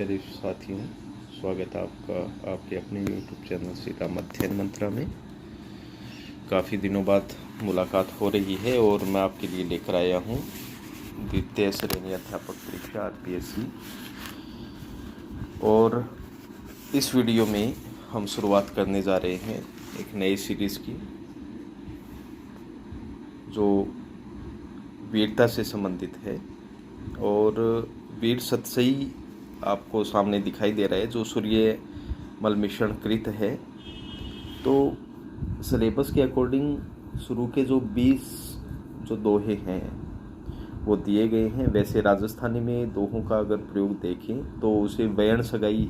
प्यारे साथियों, स्वागत है आपका आपके अपने YouTube चैनल सीता अध्ययन मंत्रा में। काफ़ी दिनों बाद मुलाकात हो रही है और मैं आपके लिए लेकर आया हूँ द्वितीय श्रेणी अध्यापक परीक्षा RPSC। और इस वीडियो में हम शुरुआत करने जा रहे हैं एक नई सीरीज़ की, जो वीरता से संबंधित है। और वीर सतसई आपको सामने दिखाई दे रहा है, जो सूर्य मल मिश्रण कृत है। तो सिलेबस के अकॉर्डिंग शुरू के जो 20 जो दोहे हैं वो दिए गए हैं। वैसे राजस्थानी में दोहों का अगर प्रयोग देखें तो उसे वयण सगाई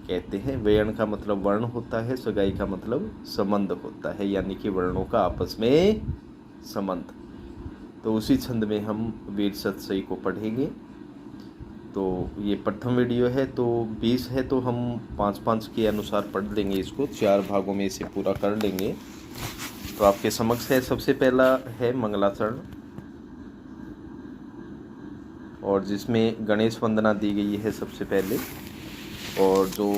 कहते हैं। वयण का मतलब वर्ण होता है, सगाई का मतलब संबंध होता है, यानी कि वर्णों का आपस में संबंध। तो उसी छंद में हम वीर सतसई को पढ़ेंगे। तो ये प्रथम वीडियो है, तो 20 है, तो हम 5-5 के अनुसार पढ़ लेंगे इसको, 4 भागों में इसे पूरा कर लेंगे। तो आपके समक्ष है, सबसे पहला है मंगलाचरण, और जिसमें गणेश वंदना दी गई है सबसे पहले। और जो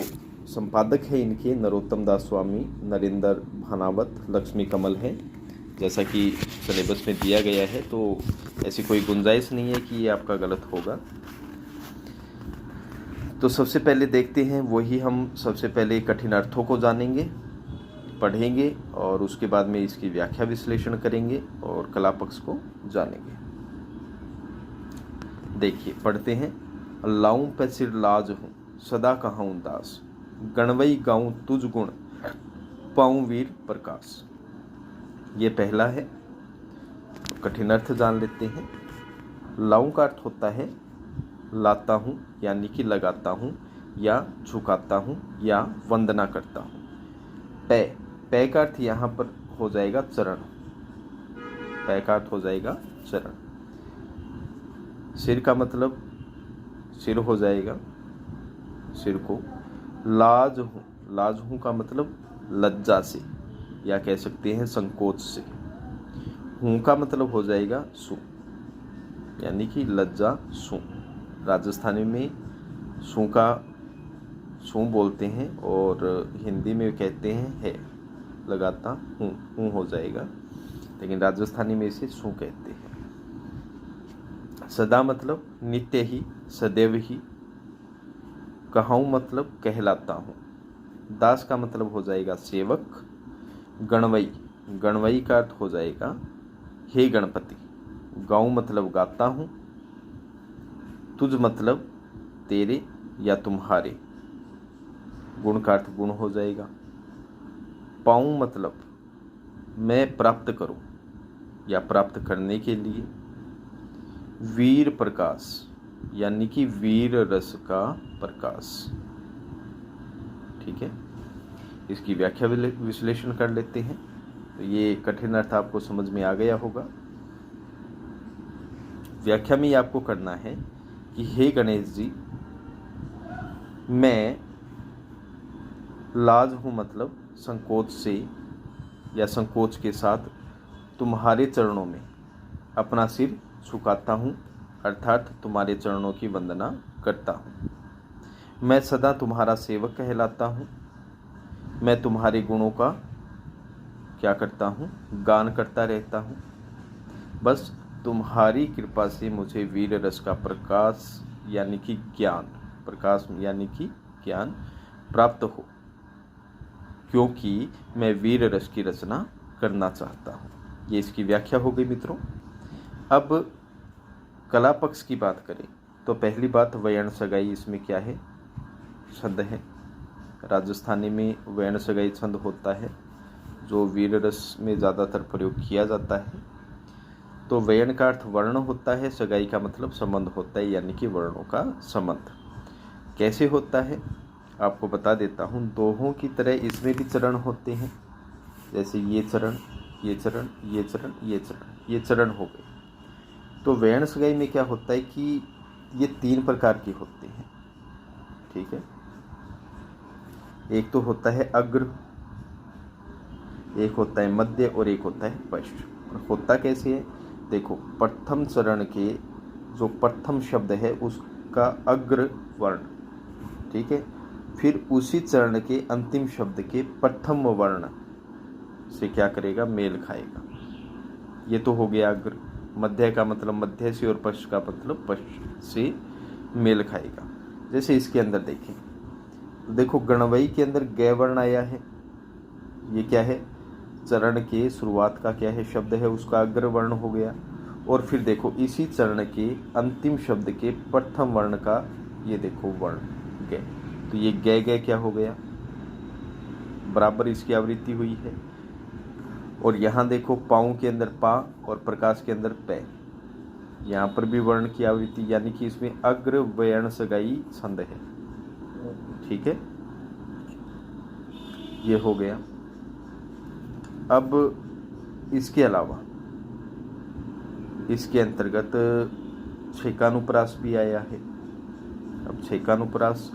संपादक है इनके नरोत्तम दास स्वामी, नरेंद्र भानावत, लक्ष्मी कमल है, जैसा कि सिलेबस में दिया गया है। तो ऐसी कोई गुंजाइश नहीं है कि ये आपका गलत होगा। तो सबसे पहले देखते हैं, वही हम सबसे पहले कठिन अर्थों को जानेंगे, पढ़ेंगे, और उसके बाद में इसकी व्याख्या विश्लेषण करेंगे और कला पक्ष को जानेंगे। देखिए, पढ़ते हैं। लाऊं पे सिर लाज हूँ, सदा कहाऊं दास, गणवई गाऊं तुझ गुण, पाऊं वीर प्रकाश। ये पहला है। कठिन अर्थ जान लेते हैं। लाऊं का अर्थ होता है लाता हूँ, यानी कि लगाता हूँ या झुकाता हूँ या वंदना करता हूँ। पै का अर्थ यहाँ पर हो जाएगा चरण। पै का अर्थ हो जाएगा चरण। सिर का मतलब सिर हो जाएगा, सिर को। लाज हूँ का मतलब लज्जा से, या कह सकते हैं संकोच से। हूँ का मतलब हो जाएगा सू, यानी कि लज्जा सू। राजस्थानी में सू का सू बोलते हैं और हिंदी में कहते हैं है, लगाता हूँ हो जाएगा, लेकिन राजस्थानी में इसे सू कहते हैं। सदा मतलब नित्य ही, सदैव ही। कहाऊँ मतलब कहलाता हूँ। दास का मतलब हो जाएगा सेवक। गणवई का अर्थ हो जाएगा हे गणपति। गाऊं मतलब गाता हूँ। तुझ मतलब तेरे या तुम्हारे। गुण का अर्थ गुण हो जाएगा। पाऊं मतलब मैं प्राप्त करूं या प्राप्त करने के लिए। वीर प्रकाश, यानी कि वीर रस का प्रकाश। ठीक है, इसकी व्याख्या विश्लेषण कर लेते हैं। तो ये कठिन अर्थ आपको समझ में आ गया होगा। व्याख्या में आपको करना है कि हे गणेश जी, मैं लाज हूँ मतलब संकोच से या संकोच के साथ तुम्हारे चरणों में अपना सिर झुकाता हूँ, अर्थात तुम्हारे चरणों की वंदना करता हूँ। मैं सदा तुम्हारा सेवक कहलाता हूँ। मैं तुम्हारे गुणों का क्या करता हूँ, गान करता रहता हूँ। बस तुम्हारी कृपा से मुझे वीर रस का प्रकाश यानी कि ज्ञान, प्रकाश यानी कि ज्ञान प्राप्त हो, क्योंकि मैं वीर रस की रचना करना चाहता हूँ। ये इसकी व्याख्या हो गई मित्रों। अब कला पक्ष की बात करें तो पहली बात वयण सगाई, इसमें क्या है, छंद है। राजस्थानी में वयण सगाई छंद होता है, जो वीर रस में ज़्यादातर प्रयोग किया जाता है। तो वयण का अर्थ वर्ण होता है, सगाई का मतलब संबंध होता है, यानी कि वर्णों का संबंध। कैसे होता है आपको बता देता हूँ। दोहों की तरह इसमें भी चरण होते हैं, जैसे ये चरण, ये चरण, ये चरण, ये चरण, ये चरण हो गए। तो वयण सगाई में क्या होता है कि ये 3 प्रकार के होते हैं। ठीक है, एक तो होता है अग्र, एक होता है मध्य और एक होता है पश्च। होता कैसे है, देखो, प्रथम चरण के जो प्रथम शब्द है उसका अग्र वर्ण ठीक है। फिर उसी चरण के अंतिम शब्द के प्रथम वर्ण से क्या करेगा, मेल खाएगा। ये तो हो गया अग्र। मध्य का मतलब मध्य से और पश्च का मतलब पश्च से मेल खाएगा। जैसे इसके अंदर देखें तो देखो गणवई के अंदर ग वर्ण आया है। ये क्या है, चरण के शुरुआत का क्या है, शब्द है, उसका अग्र वर्ण हो गया। और फिर देखो इसी चरण के अंतिम शब्द के प्रथम वर्ण का ये देखो वर्ण ग, तो ये ग क्या हो गया, बराबर इसकी आवृत्ति हुई है। और यहाँ देखो पाँव के अंदर पा और प्रकाश के अंदर पै, यहाँ पर भी वर्ण की आवृत्ति, यानी कि इसमें अग्र व्यण सगाई छंद है। ठीक है, ये हो गया। अब इसके अलावा इसके अंतर्गत छेकानुप्रास भी आया है। अब छेकानुप्रास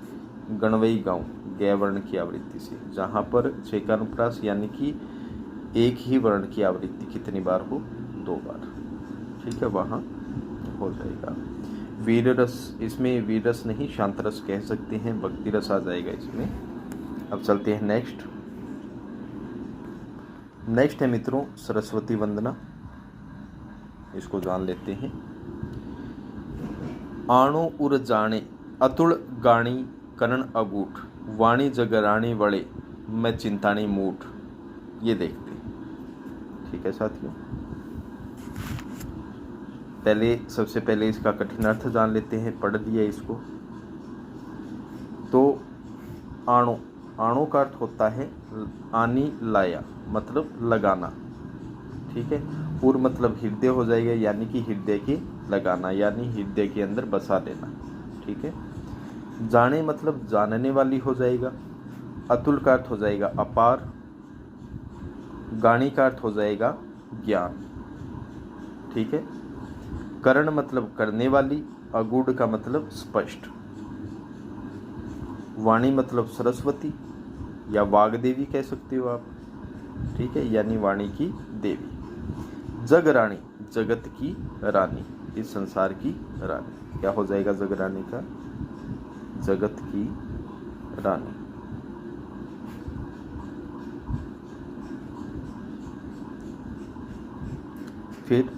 गणवई गांव ग वर्ण की आवृत्ति से, जहाँ पर छेकानुप्रास यानी कि एक ही वर्ण की आवृत्ति कितनी बार हो, 2 बार। ठीक है, वहाँ हो जाएगा। वीर रस, इसमें वीर रस नहीं शांत रस कह सकते हैं, भक्ति रस आ जाएगा इसमें। अब चलते हैं नेक्स्ट है मित्रों सरस्वती वंदना, इसको जान लेते हैं। आणो उर जाने अतुल गाणी करण अगूठ, वाणी जगराणी वड़े मैं चिंतानी मूठ। ये देखते हैं। ठीक है साथियों, सबसे पहले इसका कठिन अर्थ जान लेते हैं, पढ़ दिया इसको। तो आणो का अर्थ होता है आनी लाया, मतलब लगाना। ठीक है, पूर्व मतलब हृदय हो जाएगा, यानी कि हृदय के लगाना, यानी हृदय के अंदर बसा लेना। ठीक है, जाने मतलब जानने वाली हो जाएगा। अतुल का अर्थ हो जाएगा अपार। गाणी का अर्थ हो जाएगा ज्ञान। ठीक है, करण मतलब करने वाली। अगूढ़ का मतलब स्पष्ट। वाणी मतलब सरस्वती या वाग्देवी कह सकते हो आप। ठीक है, यानी वाणी की देवी। जग रानी जगत की रानी, इस संसार की रानी। क्या हो जाएगा जग रानी का, जगत की रानी। फिर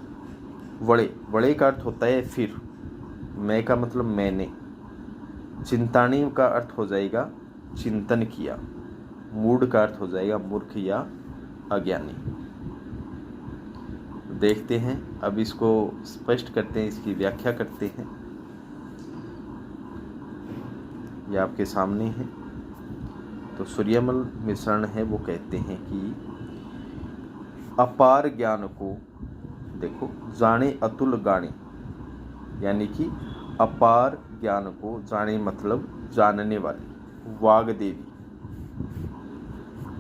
वड़े का अर्थ होता है फिर। मैं का मतलब मैंने। चिंतानी का अर्थ हो जाएगा चिंतन किया। मूढ़ का अर्थ हो जाएगा मूर्ख या अज्ञानी। देखते हैं, अब इसको स्पष्ट करते हैं, इसकी व्याख्या करते हैं। यह आपके सामने है। तो सूर्यमल मिश्रण है, वो कहते हैं कि अपार ज्ञान को देखो जाने अतुल गाणी, यानी कि अपार ज्ञान को जाने मतलब जानने वाली।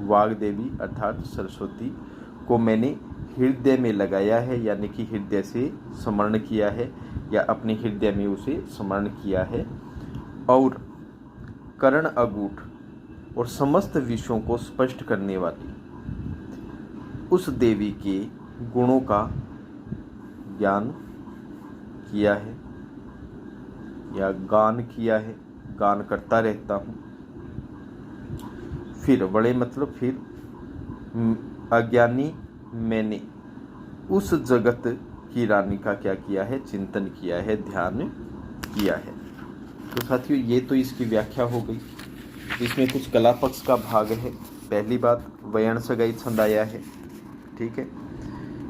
वाग्देवी अर्थात सरस्वती को मैंने हृदय में लगाया है, यानी कि हृदय से स्मरण किया है या अपने हृदय में उसे स्मरण किया है। और करण अगूढ़ और समस्त विषयों को स्पष्ट करने वाली उस देवी के गुणों का ज्ञान किया है या गान किया है, गान करता रहता हूँ। फिर बड़े मतलब फिर अज्ञानी मैंने उस जगत की रानी का क्या किया है, चिंतन किया है, ध्यान किया है। तो साथियों ये तो इसकी व्याख्या हो गई। इसमें कुछ कला पक्ष का भाग है। पहली बात वयण सगाई छंद आया है। ठीक है,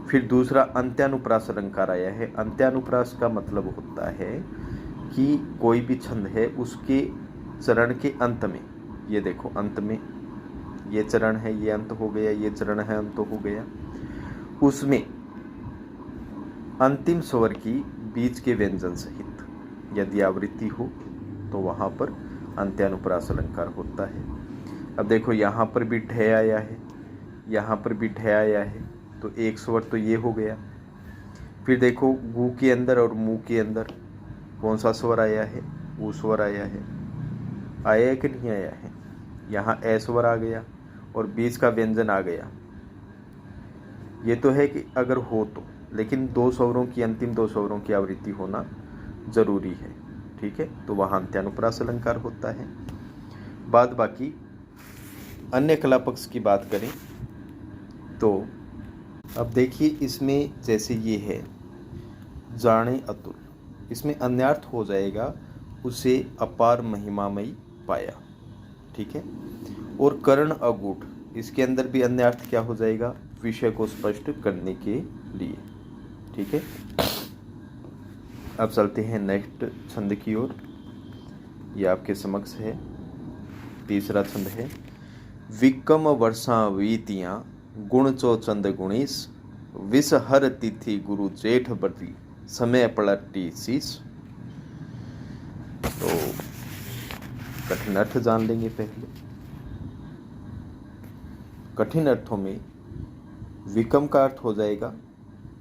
फिर दूसरा अंत्यानुप्रास अलंकार आया है। अंत्यानुप्रास का मतलब होता है कि कोई भी छंद है उसके चरण के अंत में, ये देखो अंत में ये चरण है, ये अंत हो गया, ये चरण है अंत हो गया, उसमें अंतिम स्वर की बीच के व्यंजन सहित यदि आवृत्ति हो तो वहाँ पर अंत्यानुप्रास अलंकार होता है। अब देखो यहाँ पर भी ढ आया है, यहाँ पर भी ढ आया है, तो एक स्वर तो ये हो गया। फिर देखो गु के अंदर और मुँह के अंदर कौन सा स्वर आया है, वो स्वर आया है कि नहीं आया है। यहाँ ए स्वर आ गया और बीच का व्यंजन आ गया। ये तो है कि अगर हो तो, लेकिन 2 स्वरों की अंतिम 2 स्वरों की आवृत्ति होना जरूरी है। ठीक है, तो वहाँ अंत्यानुप्रास अलंकार होता है। बाद बाकी अन्य कला पक्ष की बात करें तो अब देखिए, इसमें जैसे ये है जाने अतुल, इसमें अन्यार्थ हो जाएगा उसे अपार महिमामयी पाया, ठीक है। और कर्ण अगूढ़, इसके अंदर भी अन्यार्थ क्या हो जाएगा, विषय को स्पष्ट करने के लिए, ठीक है। अब चलते हैं नेक्स्ट छंद की ओर। ये आपके समक्ष है, तीसरा छंद है। विकम वर्षा वीतियाँ गुण चौचंद गुणीस, विष हर तिथि गुरु जेठ बरती, समय पलटी शीश। तो कठिन अर्थ जान लेंगे पहले। कठिन अर्थों में विकम का अर्थ हो जाएगा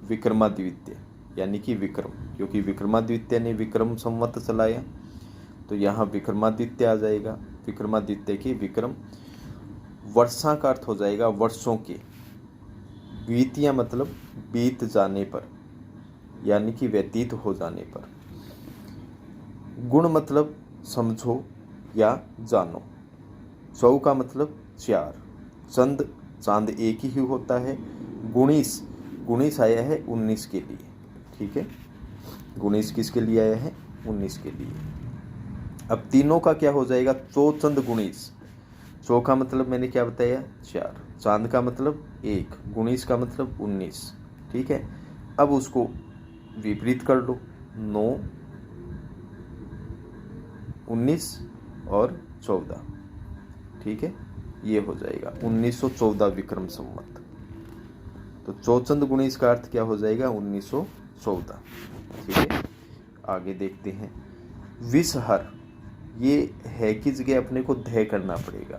विक्रमादित्य, यानी कि विक्रम, क्योंकि विक्रमादित्य ने विक्रम संवत चलाया, तो यहाँ विक्रमादित्य आ जाएगा। विक्रमादित्य की विक्रम। वर्षा का अर्थ हो जाएगा वर्षों के। बीतियाँ मतलब बीत जाने पर, यानी कि व्यतीत हो जाने पर। गुण मतलब समझो या जानो। 100 का मतलब 4। चंद, चांद एक ही होता है। गुणीस, गुणीस आया है 19 के लिए, ठीक है। गुणीस किसके लिए आया है, 19 के लिए। अब तीनों का क्या हो जाएगा, चौचंद गुणीस। 100 का मतलब मैंने क्या बताया, 4। चांद का मतलब 1, गुणीस का मतलब 19, ठीक है। अब उसको विपरीत कर लो, 9, 19 और 14, ठीक है। ये हो जाएगा 1914 विक्रम संवत। तो चौचंद गुणीस का अर्थ क्या हो जाएगा, 1914, ठीक है। आगे देखते हैं। विषहर, ये है की जगह अपने को धय करना पड़ेगा,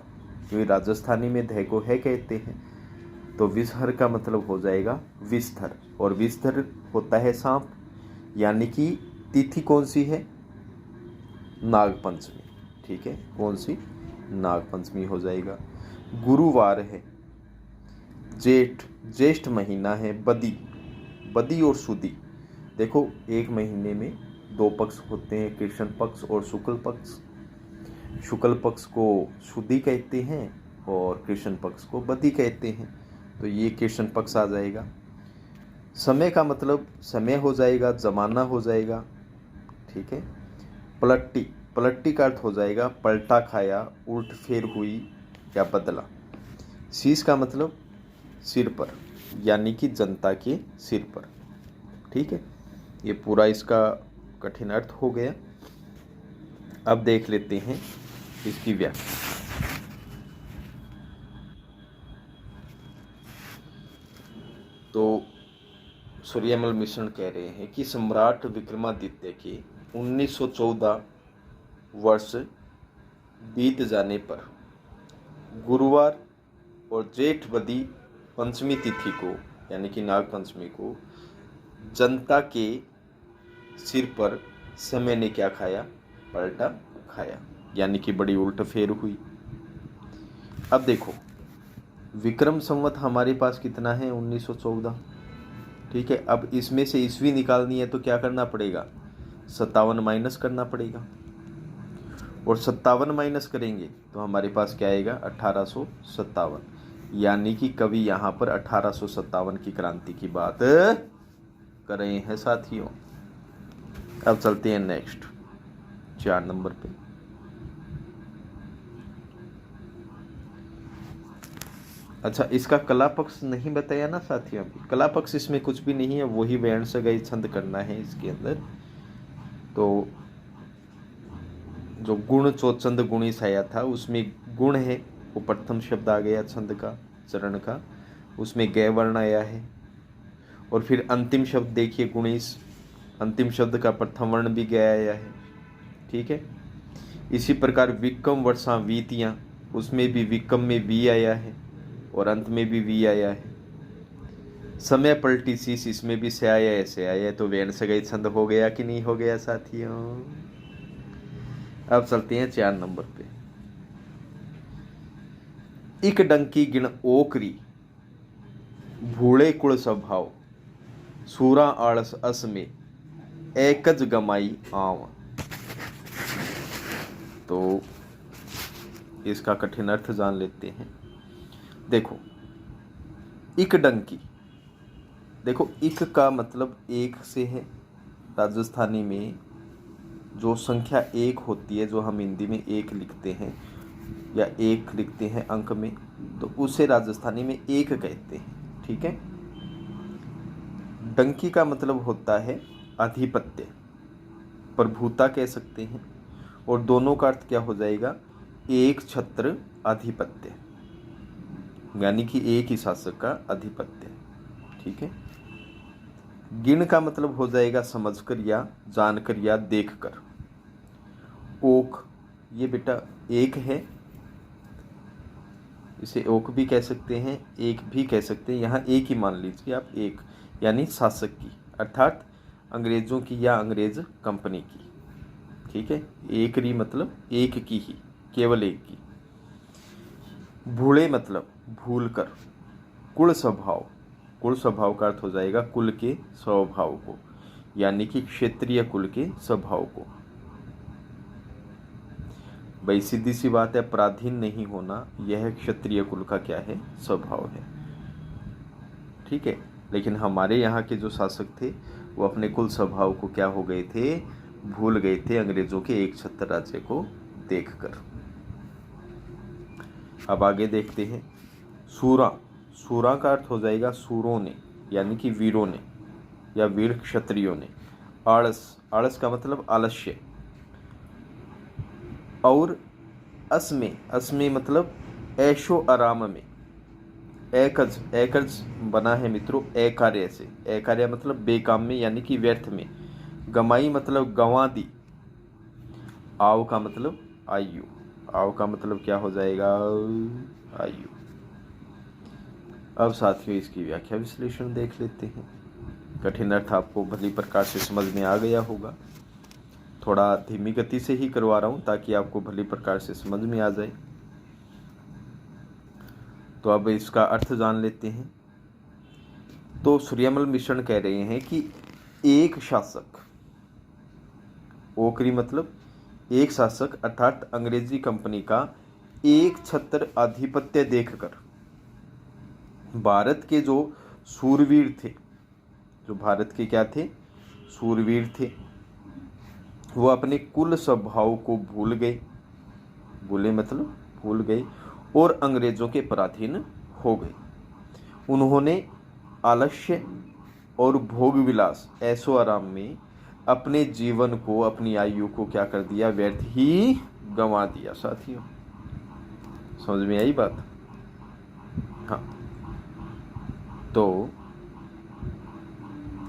क्योंकि राजस्थानी में धय को है कहते हैं। तो विषहर का मतलब हो जाएगा विस्तर, और विस्तर होता है सांप, यानी कि तिथि कौन सी है, नागपंचमी, ठीक है। कौन सी, नागपंचमी हो जाएगा। गुरुवार है। जेठ, ज्येष्ठ महीना है। बदी, बदी और सुदी, देखो एक महीने में 2 पक्ष होते हैं, कृष्ण पक्ष और शुक्ल पक्ष। शुक्ल पक्ष को सुदी कहते हैं और कृष्ण पक्ष को बदी कहते हैं, तो ये कृष्ण पक्ष आ जाएगा। समय का मतलब समय हो जाएगा, जमाना हो जाएगा, ठीक है। पलट्टी, पलट्टी का अर्थ हो जाएगा पलटा खाया, उल्ट फेर हुई या बदला। शीश का मतलब सिर पर, यानी कि जनता के सिर पर, ठीक है। ये पूरा इसका कठिन अर्थ हो गया। अब देख लेते हैं इसकी व्याख्या। तो सूर्यमल मिश्रण कह रहे हैं कि सम्राट विक्रमादित्य के 1914 वर्ष बीत जाने पर गुरुवार और जेठ बदी पंचमी तिथि को, यानी कि नाग पंचमी को, जनता के सिर पर समय ने क्या खाया, पलटा खाया, यानी कि बड़ी उल्ट फेर हुई। अब देखो, विक्रम संवत हमारे पास कितना है, 1914, ठीक है। अब इसमें से ईस्वी निकालनी है तो क्या करना पड़ेगा, 57 माइनस करना पड़ेगा, और 57 माइनस करेंगे तो हमारे पास क्या आएगा, 1857, यानी कि कवि यहाँ पर 1857 की क्रांति की बात कर रहे हैं साथियों। अब चलते हैं नेक्स्ट 4 नंबर पे। अच्छा, इसका कला पक्ष नहीं बताया ना साथियों, कला पक्ष इसमें कुछ भी नहीं है, वही वर्ण से गई छंद करना है इसके अंदर। तो जो गुण चौचंद गुणीस आया था उसमें गुण है, वो प्रथम शब्द आ गया छंद का, चरण का, उसमें गै वर्ण आया है। और फिर अंतिम शब्द देखिए गुणीस, अंतिम शब्द का प्रथम वर्ण भी गया आया है, ठीक है। इसी प्रकार विक्रम वर्षा वीतियाँ, उसमें भी विक्रम में वी आया है और अंत में भी वी आया है। समय पलटी शीश, इसमें भी से आया है, से आया है, तो वर्ण से गई छंद हो गया कि नहीं हो गया साथियों। अब चलते हैं 4 नंबर पे। इक डंकी गिण ओकरी, भूले कुल स्वभाव, सूरा आलस अस में, एकज गमाई आव। तो इसका कठिन अर्थ जान लेते हैं। देखो, इक डंकी, देखो इक का मतलब एक से है। राजस्थानी में जो संख्या एक होती है, जो हम हिंदी में एक लिखते हैं या एक लिखते हैं अंक में, तो उसे राजस्थानी में एक कहते हैं। ठीक है। डंकी का मतलब होता है आधिपत्य, प्रभुता कह सकते हैं, और दोनों का अर्थ क्या हो जाएगा, एक छत्र आधिपत्य, यानी कि एक ही शासक का आधिपत्य। ठीक है। गिण का मतलब हो जाएगा समझकर या जानकर या देखकर। ओक, ये बेटा एक है, इसे ओक भी कह सकते हैं, एक भी कह सकते हैं। यहाँ एक ही मान लीजिए आप, एक यानी शासक की, अर्थात अंग्रेजों की या अंग्रेज कंपनी की। ठीक है। एक री मतलब एक की ही, केवल एक की। भूले मतलब भूल कर। कुल स्वभाव, कुल स्वभाव का अर्थ हो जाएगा कुल के स्वभाव को, यानी कि क्षेत्रीय कुल के स्वभाव को। भाई सीधी सी बात है, पराधीन नहीं होना यह क्षत्रिय कुल का क्या है, स्वभाव है। ठीक है। लेकिन हमारे यहाँ के जो शासक थे वो अपने कुल स्वभाव को क्या हो गए थे, भूल गए थे अंग्रेजों के एक छत्र राज्य को देखकर। अब आगे देखते हैं। सूरा, सूरा का अर्थ हो जाएगा सूरों ने, यानी कि वीरों ने या वीर क्षत्रियों ने। आलस, आलस का मतलब आलस्य। और असमे, असमे मतलब ऐशो आराम में। एकज, एकज बना है मित्रों अकार्य से। अकार्य मतलब बेकाम में, यानी कि व्यर्थ में। गमाई मतलब गंवा दी। आव का मतलब आयु, आव का मतलब क्या हो जाएगा, आयु। अब साथियों इसकी व्याख्या विश्लेषण देख लेते हैं। कठिन अर्थ आपको भली प्रकार से समझ में आ गया होगा। थोड़ा धीमी गति से ही करवा रहा हूं ताकि आपको भली प्रकार से समझ में आ जाए। तो अब इसका अर्थ जान लेते हैं। तो सूर्यमल मिश्रण कह रहे हैं कि एक शासक, ओकरी मतलब एक शासक, अर्थात अंग्रेजी कंपनी का एक छत्र आधिपत्य देखकर भारत के जो सूरवीर थे, जो भारत के क्या थे, सूरवीर थे, वो अपने कुल स्वभाव को भूल गए। भूले मतलब भूल गए और अंग्रेजों के पराधीन हो गए। उन्होंने आलस्य और भोग विलास, ऐशो आराम में अपने जीवन को, अपनी आयु को क्या कर दिया, व्यर्थ ही गंवा दिया। साथियों समझ में आई बात। हाँ, तो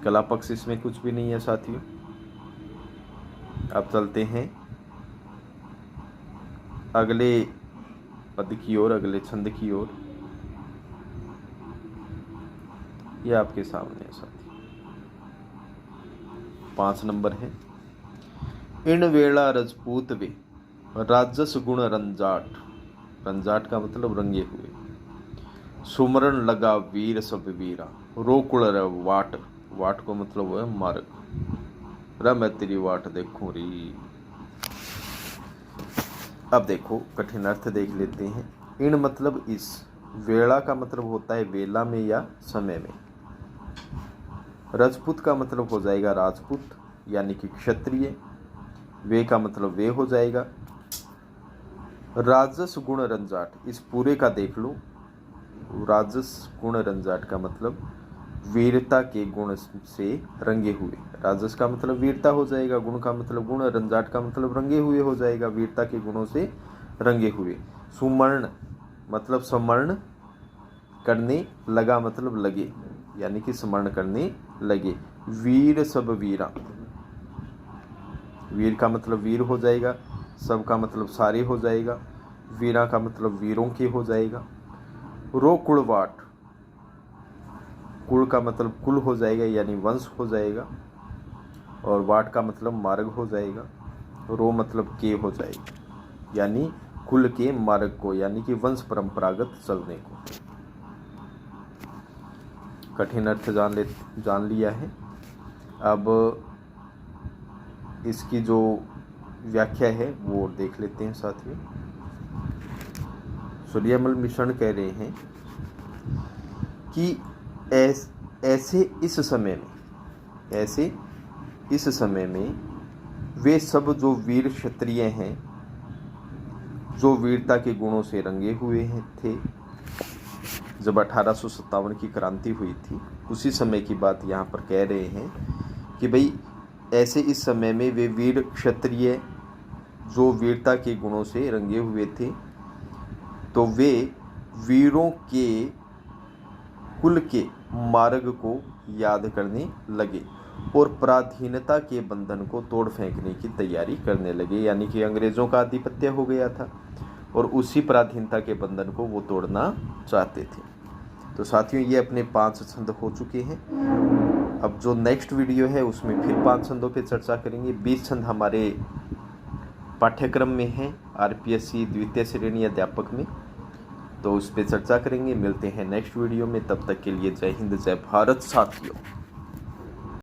कला पक्ष इसमें कुछ भी नहीं है साथियों। अब चलते हैं अगले पद की ओर, अगले छंद की ओर। ये आपके सामने है साथी, 5 नंबर है। इन वेला रजपूत वे राजस गुण रंजाट, रंजाट का मतलब रंगे हुए। सुमरण लगा वीर सब वीरा, रोकुल वाट, वाट को मतलब है मार्ग, रा मैं तेरी वाट देखूं री। अब देखो कठिन अर्थ देख लेते हैं। इन मतलब इस, वेला का मतलब होता है वेला में या समय में। राजपूत का मतलब हो जाएगा राजपूत, यानी कि क्षत्रिय। वे का मतलब वे हो जाएगा। राजस गुण रंजाट, इस पूरे का देख लो। राजस गुण रंजाट का मतलब वीरता के गुण से रंगे हुए। राजस का मतलब वीरता हो जाएगा, गुण का मतलब गुण, रंजाट का मतलब रंगे हुए हो जाएगा, वीरता के गुणों से रंगे हुए। सुमर्ण मतलब स्मरण करने, लगा मतलब लगे, यानी कि स्मरण करने लगे। वीर सब वीरा, वीर का मतलब वीर हो जाएगा, सब का मतलब सारे हो जाएगा, वीरा का मतलब वीरों के हो जाएगा। रो कुलवाट, कुल का मतलब कुल हो जाएगा, यानी वंश हो जाएगा, और वाट का मतलब मार्ग हो जाएगा। रो मतलब के हो जाएगा, यानी कुल के मार्ग को, यानी कि वंश परंपरागत चलने को। कठिन अर्थ जान लिया है। अब इसकी जो व्याख्या है वो देख लेते हैं साथियों। सूर्यमल मिश्रण कह रहे हैं कि ऐसे इस समय में वे सब जो वीर क्षत्रिय हैं, जो वीरता के गुणों से रंगे हुए थे, जब 1857 की क्रांति हुई थी उसी समय की बात यहाँ पर कह रहे हैं कि भाई ऐसे इस समय में वे वीर क्षत्रिय जो वीरता के गुणों से रंगे हुए थे, तो वे वीरों के कुल के मार्ग को याद करने लगे और पराधीनता के बंधन को तोड़ फेंकने की तैयारी करने लगे। यानी कि अंग्रेज़ों का आधिपत्य हो गया था और उसी पराधीनता के बंधन को वो तोड़ना चाहते थे। तो साथियों, ये अपने 5 छंद हो चुके हैं। अब जो नेक्स्ट वीडियो है उसमें फिर 5 छंदों पे चर्चा करेंगे। 20 छंद हमारे पाठ्यक्रम में हैं, आरपीएससी द्वितीय श्रेणी अध्यापक में, तो उस पर चर्चा करेंगे। मिलते हैं नेक्स्ट वीडियो में, तब तक के लिए जय हिंद जय भारत साथियों।